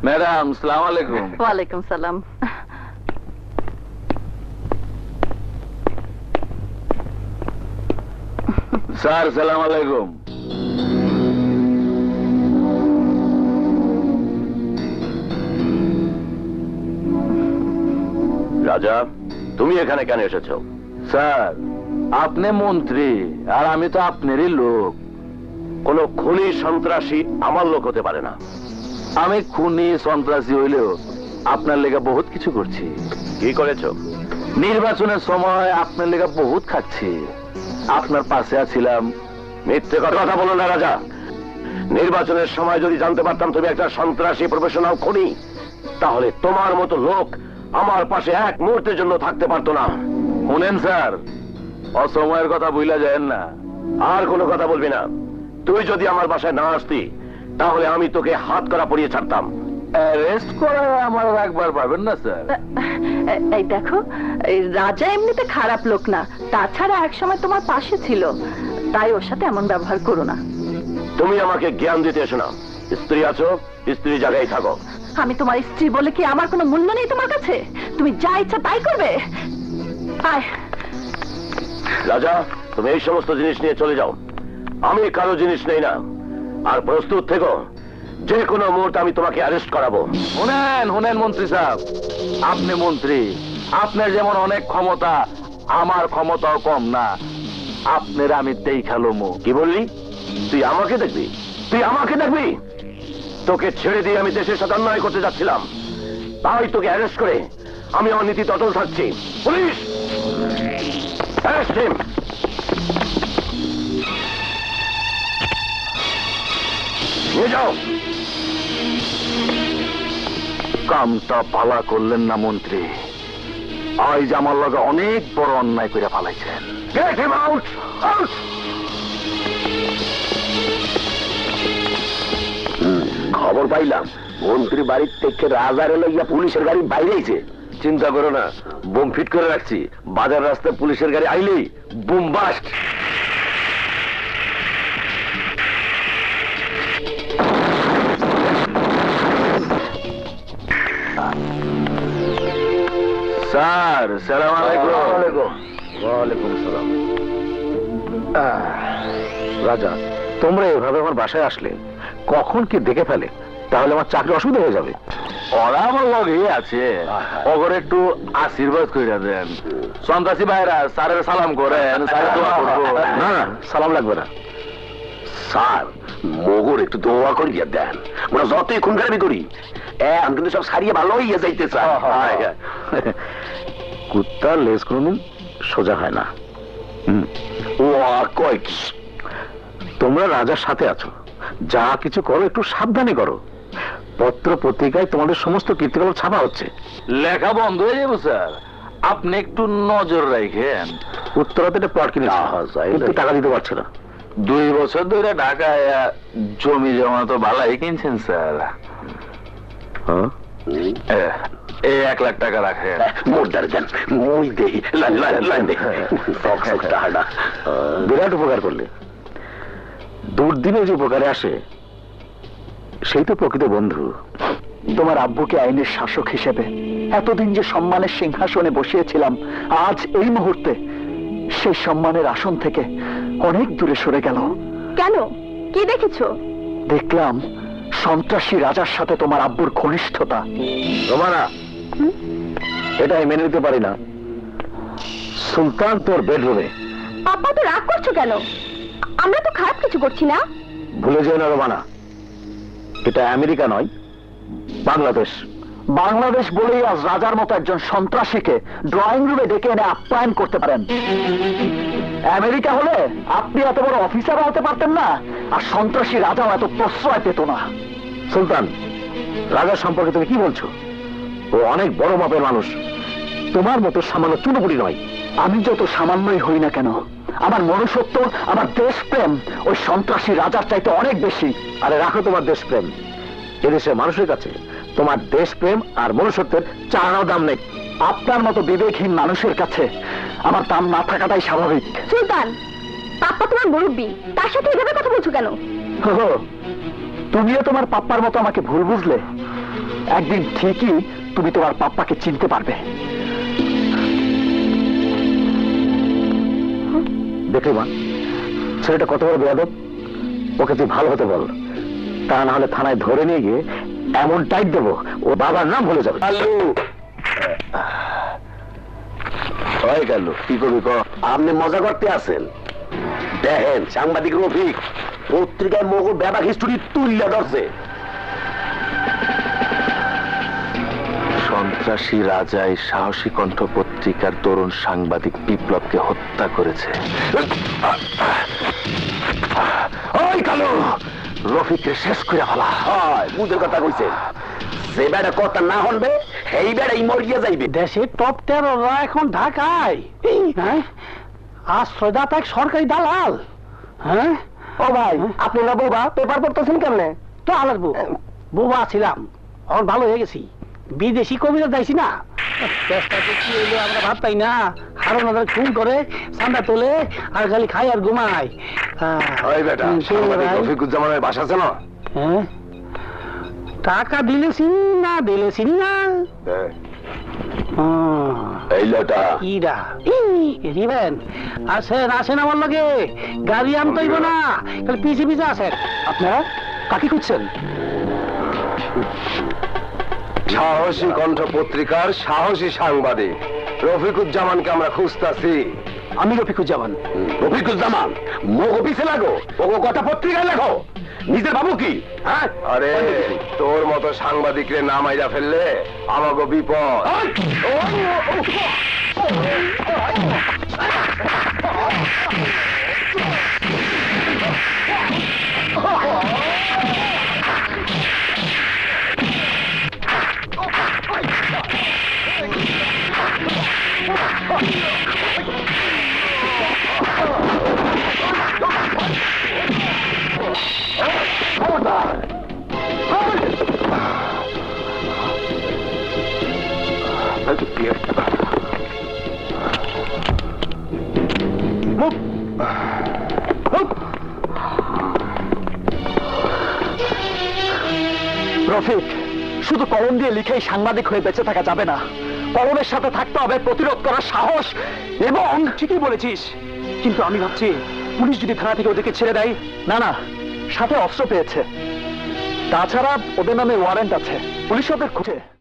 Madam সালাম আলাইকুম। ওয়ালাইকুম সালাম। স্যার সালাম আলাইকুম। রাজা, তুমি এখানে কেন এসেছো? স্যার আপনি মন্ত্রী আর আমি তো আপনারই লোক। কোন খুনি সন্ত্রাসী আমার লোক হতে পারে না। আমি খুনি সন্ত্রাসী হইলেও আপনার লেগে বহুত কিছু করছি। কি করেছো? নির্বাচনের সময় আপনার লেগে বহুত খাচ্ছি, আপনার পাশে আছিলাম। মিথ্যে কথা বলো না রাজা। নির্বাচনের সময় যদি জানতে পারতাম তুমি একটা সন্ত্রাসী প্রফেশনাল খুনি, তাহলে তোমার মতো লোক আমার পাশে এক মুহূর্তের জন্য থাকতে পারতো না। শুনেন স্যার, অসময়ের কথা ভুলা যায় না। আর কোনো কথা বলবি না। তুই যদি আমার বাসায় না আসতি তাহলে আমি তোকে হাত করা পরিয়ে ছাড়তাম। অ্যারেস্ট করা আমার একবার পাবেন না স্যার। এই দেখো, এই রাজা এমনিতে খারাপ লোক না, তাছাড়া একসময় তোমার পাশে ছিল, তাই ওর সাথে এমন ব্যবহার করো না। তুমি আমাকে জ্ঞান দিতে এসো না। স্ত্রী আছো, স্ত্রী জায়গায় থাকো। আমি তোমার স্ত্রী বলে কি আমার কোনো মূল্য নেই তোমার কাছে? তুমি যা ইচ্ছা তাই করবে। আয়। রাজা, তুমি এই সমস্ত জিনিস নিয়ে চলে যাও। আমি কারো জিনিস নেই না। আর প্রস্তুত থেকো, যে কোনো মুহূর্তে আমি তোমাকে অ্যারেস্ট করাবো। শুনেন মন্ত্রী সাহেব, আপনি মন্ত্রী, আপনার যেমন অনেক ক্ষমতা, আমার ক্ষমতাও কম না। আপনার আমি দেখালোমো। কি বললি? তুই আমাকে দেখবি? তুই আমাকে দেখবি? তোকে ছেড়ে দিয়ে আমি দেশের সাথে অন্যায় করতে যাচ্ছিলাম, তাই তোকে অ্যারেস্ট করে আমি আমার নীতিতে অটল থাকছি। Police, arrest him. নিয়ে যাও। কামটা পালা করলেন না মন্ত্রী। আজ আমার লগে অনেক বড় অন্যায় করে পালাইছেন। Get him out! Out! খবর পাইলাম মন্ত্রী বাড়ির থেকে রাজার লইয়া পুলিশের গাড়ি বাইরেছে। চিন্তা করো না, বোম ফিট করে রাখছি। বাজার রাস্তায় পুলিশের গাড়ি আইলেই বুম বাস্ট। স্যার সালাম আলাইকুম। ওয়ালাইকুম সালাম। রাজা, তোমরা এভাবে আমার বাসায় আসলে কখন কি দেখে ফেলে, তাহলে আমার চাকরি অসুবিধা হয়ে যাবে। ওরা আমার লগে আছে, ওগরে একটু আশীর্বাদ করে দেন। সন্ত্রাসী ভাইরা স্যারের সালাম করেন। না না, সালাম লাগবে না। স্যার, মগর একটু দোয়া করিয়া দেন। আমরা যতই খুন খারাপি করি আমি কিন্তু সব সারিয়ে ভালো হইয়া যাইতে চাই। কুত্তার লেজ কোনদিন সোজা হয় না। ও কয় কি? তোমরা রাজার সাথে আছো, যা কিছু করো একটু সাবধানে করো। পত্র পত্রিকায় তোমাদের সমস্ত কীর্তিকলাপ ছাপা হচ্ছে। লেখা বন্ধ হয়ে যাবো স্যার, আপনি একটু নজর রাখেন। উত্তরাতে একটা প্লট কিনেছি, কিন্তু টাকা দিতে পারছে না। 2 বছর ধরে ঢাকায় জমি জমা তো ভালাই কিনছেন স্যার। এই 1 লাখ টাকা রাখেন। মোরদার দেন, মই দেই। বিরাট উপকার করলে। দুর্দিনে যে উপকারে আসে সেই তো প্রকৃত বন্ধু। তোমার আব্বুকে আইনের শাসক হিসেবে এতদিন যে সম্মানের সিংহাসনে বসিয়েছিলাম, আজ এই মুহূর্তে সেই সম্মানের আসন থেকে অনেক দূরে সরে গেল। কেন? কি দেখেছো? দেখলাম সন্ত্রাসী রাজার সাথে তোমার আব্বুর ঘনিষ্ঠতা। রোমানা, এটা আমি মেনে নিতে পারি না। সুলতান তোর বেডরুমে। পাপা তো রাগ করছো কেন? আমরা তো খারাপ কিছু করছি না। ভুলে যেও না রোমানা, এটা আমেরিকা নয়, বাংলাদেশ। বাংলাদেশ বলেই আজ রাজার মতো একজন সন্ত্রাসীকে ড্রয়িং রুমে ডেকে এনে আপ্যায়ন করতে পারেন। আমেরিকা হলে আপনি এত বড় অফিসার হতে পারতেন না, আর সন্ত্রাসী রাজাও এত প্রশ্রয় পেত না। সুলতান, রাজার সম্পর্কে তুমি কি বলছো? ও অনেক বড় মাপের মানুষ, তোমার মতো সামান্য চুনোপুটি নয়। আমি যত সামান্যই হই না কেন, আমার মনুষ্যত্ব, আমার দেশপ্রেম ওই সন্ত্রাসী রাজার চাইতে অনেক বেশি। আরে রাখো তোমার দেশপ্রেম, এদেশের মানুষের কাছে তোমার দেশপ্রেম আর মনুষ্যত্বের চারানো দাম নেই। আপনার মতো বিবেকহীন মানুষের কাছে আমার দাম না থাকাটাই স্বাভাবিক। সুলতান, পাপ্পা তোমার মুরব্বী, তার সাথে এভাবে কথা বলছো কেন? তুমিও তোমার পাপ্পার মতো আমাকে ভুল বুঝলে। একদিন ঠিকই তুমি তোমার পাপ্পাকে চিনতে পারবে। দেখলি মা, ছেলেটা কত বড় বেয়াদব। ওকে তুই ভালো হতে বল, তা না হলে থানায় ধরে নিয়ে গিয়ে এমন টাইট দেবো ও বাবার নাম ভুলে যাবে। হয়ে গেল, কি করবি ক? আপনি মজা করতে আছেন? দেখেন সাংবাদিক রফিক পত্রিকায় মগর ব্যাপক হিস্টোরি তুলিয়া ধরছে। সন্ত্রাসী রাজাই সাহসী কণ্ঠ পত্রিকার তরুণ সাংবাদিক বিপ্লবকে হত্যা করেছে। ওই কালু, রফিককে শেষ করে ফেলা। হয় বুঝের কথা কইছেন। যে বেড়া কথা না হনবে এই বেড়াই মরিয়া যাইবে। দেশের টপ 13 এখন ঢাকায়, হ্যাঁ? আশ্রয়দাতা এক সরকারি দালাল। হ্যাঁ ও ভাই, আপনি না বাবা পেপার পড়তেছেন কেমনে? তো আলাদা বোবা ছিলাম, এখন ভালো হয়ে গেছি। বিদেশি কবিরা যাইছি না, চেষ্টা কি হইলো আমরা ভাত পাই না। আরো না খুন করে চান্দা তোলে আর খালি খাই আর ঘুমাই। ওই বেটা সাংবাদিক রফিকুজ্জামানের বাসা আছে না? হ্যাঁ, টাকা দিলে চিনি না, দিলে চিনি না। এই লোটা ইরা দিবেন। আসেন আসেন আমার লগে, গাড়ি আনতেইব না, খালি পিছে পিছে আসেন। আপনারা কাকে খুঁজছেন? সাহসী কণ্ঠ পত্রিকার সাহসী সাংবাদিক রফিকুজ্জামানকে আমরা খুঁজতাছি। আমি রফিকুজ্জামান। রফিকুজ্জামান মগ অফিসে লাগো, ওগো কথা পত্রিকায় লেখো, নিজের বাবু কি? হ্যাঁ, আরে তোর মতো সাংবাদিকরে না মাইরা ফেললে আমাগো বিপদ। রফিক, শুধু কলম দিয়ে লিখেই সাংবাদিক হয়ে বেঁচে থাকা যাবে না। কলমের সাথে থাকতে হবে প্রতিরোধ করার সাহস। এবং ঠিকই বলেছিস, কিন্তু আমি ভাবছি পুলিশ যদি থানা থেকে ওদেরকে ছেড়ে দেয়। না না, সাথে অস্ত্র পেয়েছে, তাছাড়া ওদের নামে ওয়ারেন্ট আছে, পুলিশ ওদের খুঁজে।